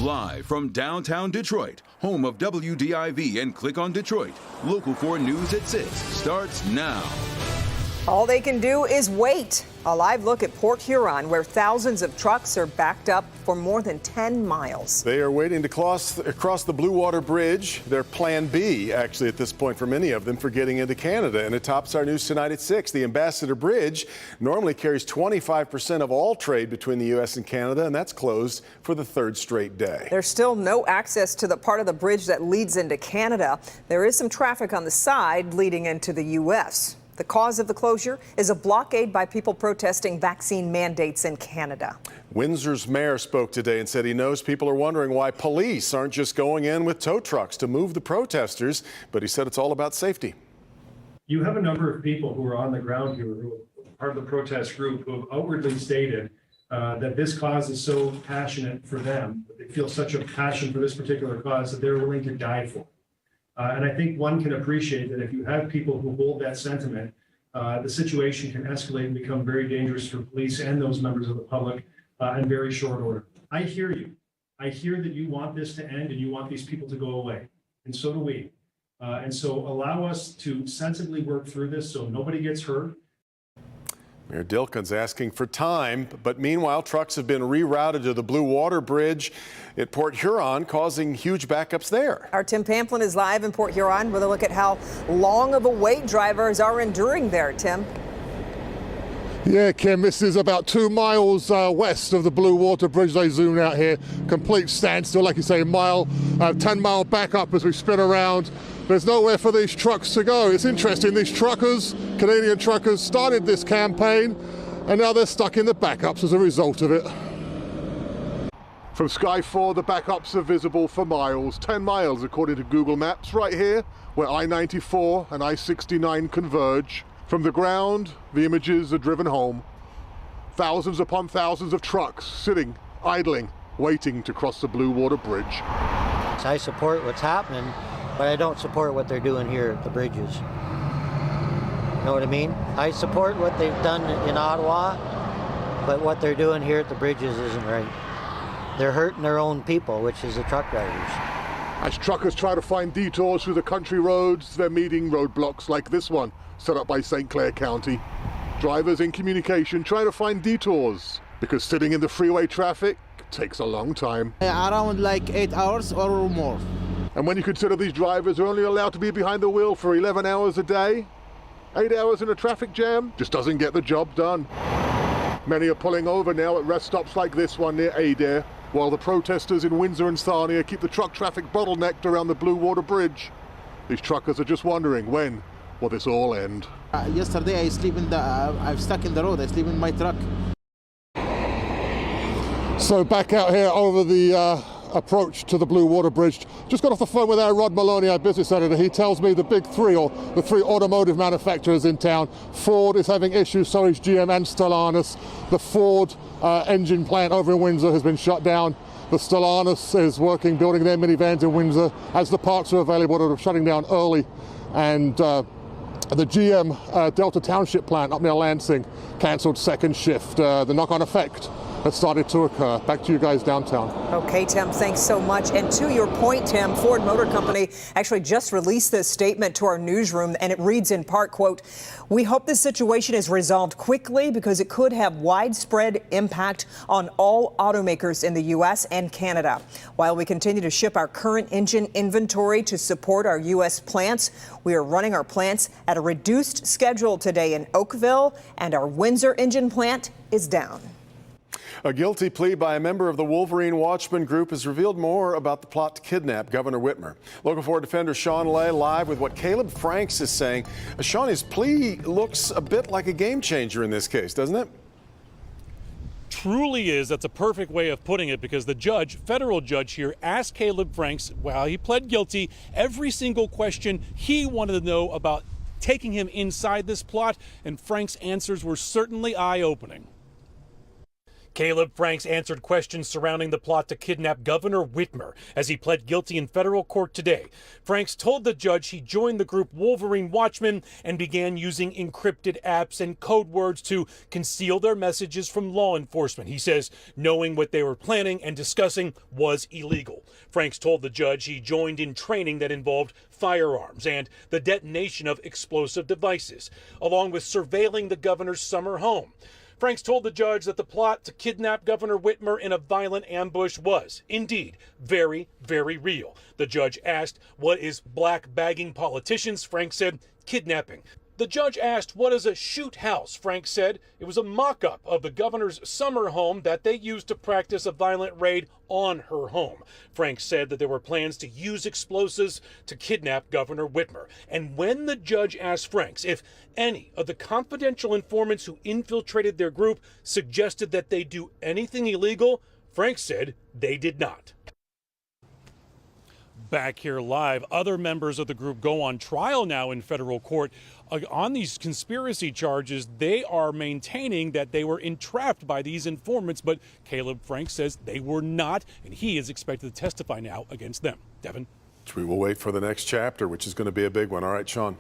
Live from downtown Detroit, home of WDIV and Click on Detroit, Local 4 News at 6 starts now. All they can do is wait. A live look at Port Huron, where thousands of trucks are backed up for more than 10 miles. They are waiting to cross the Blue Water Bridge. Their plan B, actually, at this point for many of them, for getting into Canada. And it tops our news tonight at 6. The Ambassador Bridge normally carries 25% of all trade between the U.S. and Canada, and that's closed for the third straight day. There's still no access to the part of the bridge that leads into Canada. There is some traffic on the side leading into the U.S. The cause of the closure is a blockade by people protesting vaccine mandates in Canada. Windsor's mayor spoke today and said he knows people are wondering why police aren't just going in with tow trucks to move the protesters, but he said it's all about safety. You have a number of people who are on the ground here, who are part of the protest group, who have outwardly stated that this cause is so passionate for them, that they feel such a passion for this particular cause that they're willing to die for. And I think one can appreciate that if you have people who hold that sentiment, the situation can escalate and become very dangerous for police and those members of the public in very short order. I hear you. I hear that you want this to end and you want these people to go away. And so do we. And so allow us to sensibly work through this so nobody gets hurt. Mayor Dilkin's asking for time, but meanwhile, trucks have been rerouted to the Blue Water Bridge at Port Huron, causing huge backups there. Our Tim Pamplin is live in Port Huron with a look at how long of a wait drivers are enduring there. Tim. Yeah, Kim, this is about 2 miles west of the Blue Water Bridge. They zoom out here. Complete standstill, like you say, 10-mile backup as we spin around. There's nowhere for these trucks to go. It's interesting, these truckers, Canadian truckers, started this campaign and now they're stuck in the backups as a result of it. From Sky 4, the backups are visible for miles, 10 miles according to Google Maps, right here where I-94 and I-69 converge. From the ground, the images are driven home. Thousands upon thousands of trucks sitting, idling, waiting to cross the Blue Water Bridge. I support what's happening, but I don't support what they're doing here at the bridges. Know what I mean? I support what they've done in Ottawa, but what they're doing here at the bridges isn't right. They're hurting their own people, which is the truck drivers. As truckers try to find detours through the country roads, they're meeting roadblocks like this one, set up by St. Clair County. Drivers in communication trying to find detours, because sitting in the freeway traffic takes a long time. Around like 8 hours or more. And when you consider these drivers are only allowed to be behind the wheel for 11 hours a day, 8 hours in a traffic jam just doesn't get the job done. Many are pulling over now at rest stops like this one near Adair, while the protesters in Windsor and Sarnia keep the truck traffic bottlenecked around the Blue Water Bridge. These truckers are just wondering when will this all end. Yesterday I'm stuck in the road. I sleep in my truck. So back out here over the approach to the Blue Water Bridge. Just got off the phone with our Rod Maloney, our business editor. He tells me the big three, or the three automotive manufacturers in town, Ford is having issues, so is GM and Stellantis. The Ford engine plant over in Windsor has been shut down. The Stellantis is working, building their minivans in Windsor. As the parts are available, they're shutting down early. And the GM Delta Township plant up near Lansing cancelled second shift. The knock-on effect has started to occur. Back to you guys downtown. Okay, Tim, thanks so much. And to your point, Tim, Ford Motor Company actually just released this statement to our newsroom, and it reads in part, quote, "We hope this situation is resolved quickly because it could have widespread impact on all automakers in the U.S. and Canada. While we continue to ship our current engine inventory to support our U.S. plants, we are running our plants at a reduced schedule today in Oakville, and our Windsor engine plant is down." A guilty plea by a member of the Wolverine Watchman group has revealed more about the plot to kidnap Governor Whitmer. Local 4 defender Sean Lay live with what Caleb Franks is saying. Sean, his plea looks a bit like a game changer in this case, doesn't it? Truly is. That's a perfect way of putting it, because the judge, federal judge here, asked Caleb Franks, while he pled guilty, every single question he wanted to know about taking him inside this plot, and Franks' answers were certainly eye-opening. Caleb Franks answered questions surrounding the plot to kidnap Governor Whitmer as he pled guilty in federal court today. Franks told the judge he joined the group Wolverine Watchman and began using encrypted apps and code words to conceal their messages from law enforcement. He says knowing what they were planning and discussing was illegal. Franks told the judge he joined in training that involved firearms and the detonation of explosive devices, along with surveilling the governor's summer home. Franks told the judge that the plot to kidnap Governor Whitmer in a violent ambush was, indeed, very, very real. The judge asked, what is black bagging politicians? Franks said, kidnapping. The judge asked, what is a shoot house? Franks said it was a mock-up of the governor's summer home that they used to practice a violent raid on her home. Franks said that there were plans to use explosives to kidnap Governor Whitmer. And when the judge asked Franks if any of the confidential informants who infiltrated their group suggested that they do anything illegal, Franks said they did not. Back here live, other members of the group go on trial now in federal court on these conspiracy charges. They are maintaining that they were entrapped by these informants, but Caleb Franks says they were not, and he is expected to testify now against them. Devin? We will wait for the next chapter, which is going to be a big one. All right, Sean.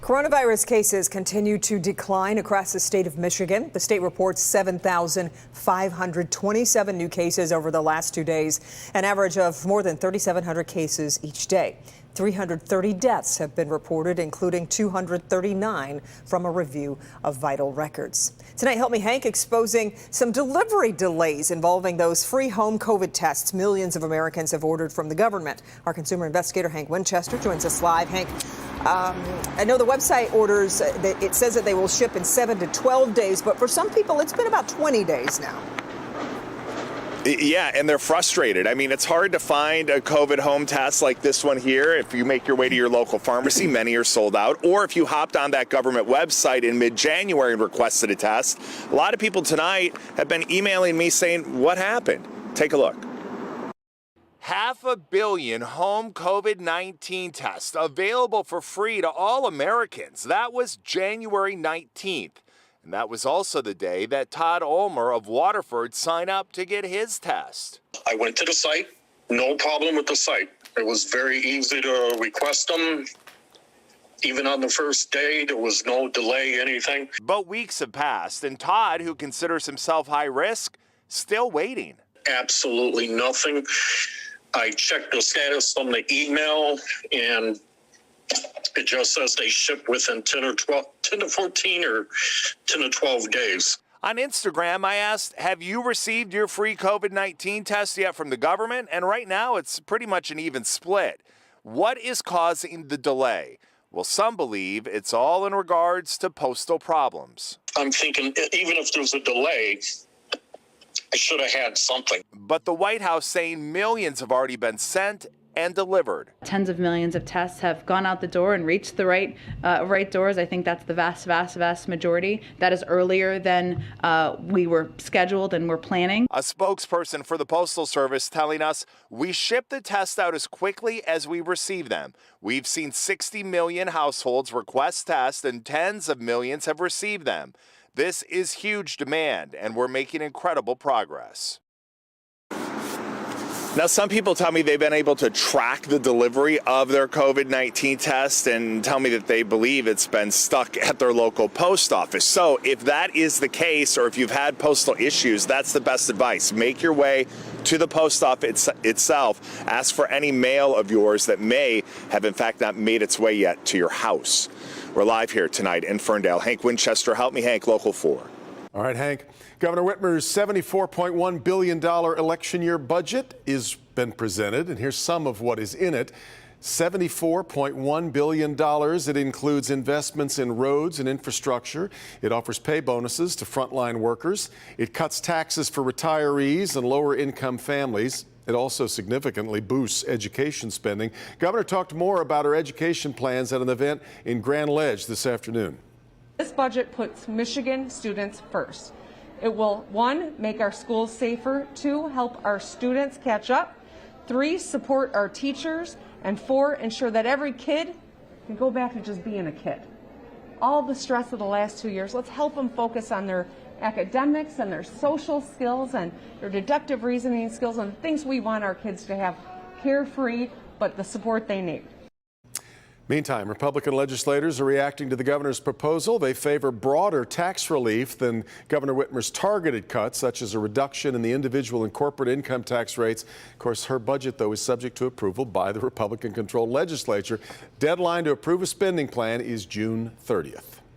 Coronavirus cases continue to decline across the state of Michigan. The state reports 7,527 new cases over the last 2 days, an average of more than 3,700 cases each day. 330 deaths have been reported, including 239 from a review of vital records. Tonight, Help Me Hank exposing some delivery delays involving those free home COVID tests millions of Americans have ordered from the government. Our consumer investigator, Hank Winchester, joins us live. Hank, I know the website orders, it says that they will ship in 7 to 12 days, but for some people, it's been about 20 days now. Yeah, and they're frustrated. I mean, it's hard to find a COVID home test like this one here. If you make your way to your local pharmacy, many are sold out. Or if you hopped on that government website in mid-January and requested a test, a lot of people tonight have been emailing me saying, what happened? Take a look. 500 million home COVID-19 tests available for free to all Americans. That was January 19th. And that was also the day that Todd Ulmer of Waterford signed up to get his test. I went to the site, no problem with the site. It was very easy to request them. Even on the first day, there was no delay, anything. But weeks have passed, and Todd, who considers himself high risk, still waiting. Absolutely nothing. I checked the status on the email, and it just says they ship within 10 to 14 or 10 to 12 days. On Instagram, I asked, have you received your free COVID-19 test yet from the government? And right now, it's pretty much an even split. What is causing the delay? Well, some believe it's all in regards to postal problems. I'm thinking even if there's a delay, I should have had something. But the White House saying millions have already been sent and delivered. Tens of millions of tests have gone out the door and reached the right doors. I think that's the vast majority. That is earlier than we were scheduled and were planning. A spokesperson for the Postal Service telling us, we ship the tests out as quickly as we receive them. We've seen 60 million households request tests and tens of millions have received them. This is huge demand and we're making incredible progress. Now, some people tell me they've been able to track the delivery of their COVID-19 test and tell me that they believe it's been stuck at their local post office. So if that is the case, or if you've had postal issues, that's the best advice. Make your way to the post office itself. Ask for any mail of yours that may have, in fact, not made its way yet to your house. We're live here tonight in Ferndale. Hank Winchester, Help Me Hank, Local 4. All right, Hank. Governor Whitmer's $74.1 billion election year budget has been presented, and here's some of what is in it. $74.1 billion. It includes investments in roads and infrastructure. It offers pay bonuses to frontline workers. It cuts taxes for retirees and lower-income families. It also significantly boosts education spending. Governor talked more about her education plans at an event in Grand Ledge this afternoon. This budget puts Michigan students first. It will, 1, make our schools safer, 2, help our students catch up, 3, support our teachers, and 4, ensure that every kid can go back to just being a kid. all the stress of the last 2 years. Let's help them focus on their academics and their social skills and their deductive reasoning skills and the things we want our kids to have carefree, but the support they need. Meantime, Republican legislators are reacting to the governor's proposal. They favor broader tax relief than Governor Whitmer's targeted cuts, such as a reduction in the individual and corporate income tax rates. Of course, her budget, though, is subject to approval by the Republican-controlled legislature. Deadline to approve a spending plan is June 30th.